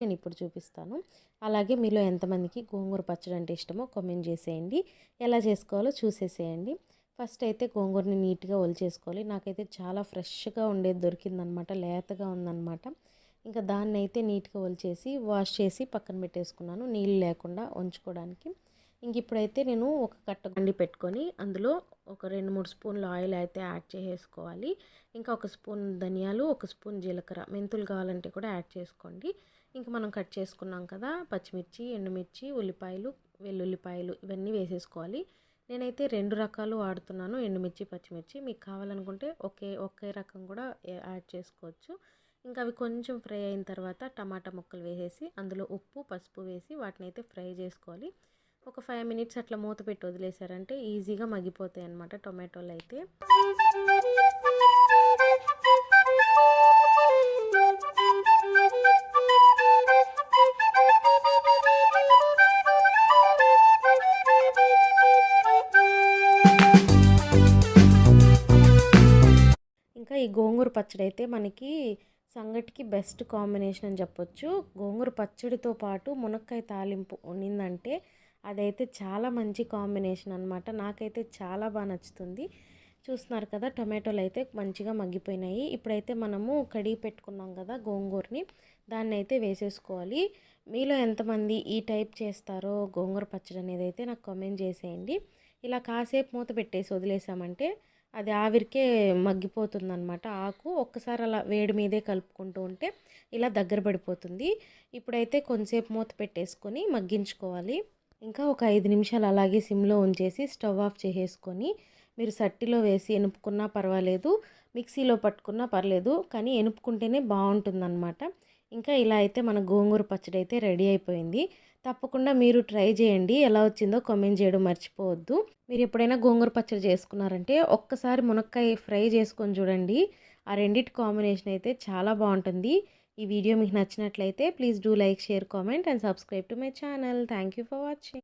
నేను ఇప్పుడు చూపిస్తాను. అలాగే మీలో ఎంతమందికి గోంగూర పచ్చడి అంటే ఇష్టమో కామెంట్ చేసేయండి. ఎలా చేసుకోవాలో చూసేసేయండి. ఫస్ట్ అయితే గోంగూరని నీట్గా ఒలిచేసుకోవాలి. నాకైతే చాలా ఫ్రెష్గా ఉండేది దొరికిందనమాట, లేతగా ఉందన్నమాట. ఇంకా దాన్ని అయితే నీట్గా ఒలిచేసి వాష్ చేసి పక్కన పెట్టేసుకున్నాను, నీళ్ళు లేకుండా ఉంచుకోవడానికి. ఇంక ఇప్పుడైతే నేను ఒక కట్ట గండి పెట్టుకొని అందులో ఒక 2-3 స్పూన్లు ఆయిల్ అయితే యాడ్ చేసేసుకోవాలి. ఇంకా ఒక స్పూన్ ధనియాలు, ఒక స్పూన్ జీలకర్ర, మెంతులు కావాలంటే కూడా యాడ్ చేసుకోండి. ఇంకా మనం కట్ చేసుకున్నాం కదా పచ్చిమిర్చి, ఎండుమిర్చి, ఉల్లిపాయలు, వెల్లుల్లిపాయలు ఇవన్నీ వేసేసుకోవాలి. నేనైతే 2 రకాలు వాడుతున్నాను, ఎండుమిర్చి, పచ్చిమిర్చి. మీకు కావాలనుకుంటే ఒకే రకం కూడా యాడ్ చేసుకోవచ్చు. ఇంకా అవి కొంచెం ఫ్రై అయిన తర్వాత టమాటా ముక్కలు వేసేసి అందులో ఉప్పు, పసుపు వేసి వాటిని అయితే ఫ్రై చేసుకోవాలి. ఒక 5 మినిట్స్ అట్లా మూత పెట్టి వదిలేసారంటే ఈజీగా మగ్గిపోతాయి అన్నమాట టొమాటోలు అయితే. ఇంకా ఈ గోంగూర పచ్చడి అయితే మనకి సంగటికి బెస్ట్ కాంబినేషన్ అని చెప్పొచ్చు. గోంగూర పచ్చడితో పాటు మునక్కాయ తాలింపు ఉండిందంటే అదైతే చాలా మంచి కాంబినేషన్ అనమాట. నాకైతే చాలా బాగా నచ్చుతుంది. చూస్తున్నారు కదా టొమాటోలు అయితే మంచిగా మగ్గిపోయినాయి. ఇప్పుడైతే మనము కడిగి పెట్టుకున్నాం కదా గోంగూరని, దాన్ని అయితే వేసేసుకోవాలి. మీలో ఎంతమంది ఈ టైప్ చేస్తారో గోంగూర పచ్చడి అనేది అయితే నాకు కామెంట్ చేసేయండి. ఇలా కాసేపు మూత పెట్టేసి వదిలేసామంటే అది ఆవిరికే మగ్గిపోతుందన్నమాట. ఆకు ఒక్కసారి అలా వేడి మీదే కలుపుకుంటూ ఉంటే ఇలా దగ్గర పడిపోతుంది. ఇప్పుడైతే కొంచెంసేపు మూత పెట్టేసుకొని మగ్గించుకోవాలి. ఇంకా ఒక 5 నిమిషాలు అలాగే సిమ్లో ఉంచేసి స్టవ్ ఆఫ్ చేసేసుకొని మీరు సట్టిలో వేసి ఎనుపుకున్నా పర్వాలేదు, మిక్సీలో పట్టుకున్నా పర్లేదు, కానీ ఎనుపుకుంటేనే బాగుంటుందన్నమాట. ఇంకా ఇలా అయితే మన గోంగూర పచ్చడి అయితే రెడీ అయిపోయింది. తప్పకుండా మీరు ట్రై చేయండి, ఎలా వచ్చిందో కామెంట్ చేయడం మర్చిపోవద్దు. మీరు ఎప్పుడైనా గోంగూర పచ్చడి చేసుకున్నారంటే ఒక్కసారి మునక్కాయ ఫ్రై చేసుకొని చూడండి. ఆ రెండిటి కాంబినేషన్ అయితే చాలా బాగుంటుంది. ఈ వీడియో మీకు నచ్చినట్లయితే please do like, share, comment and subscribe to my channel. Thank you for watching.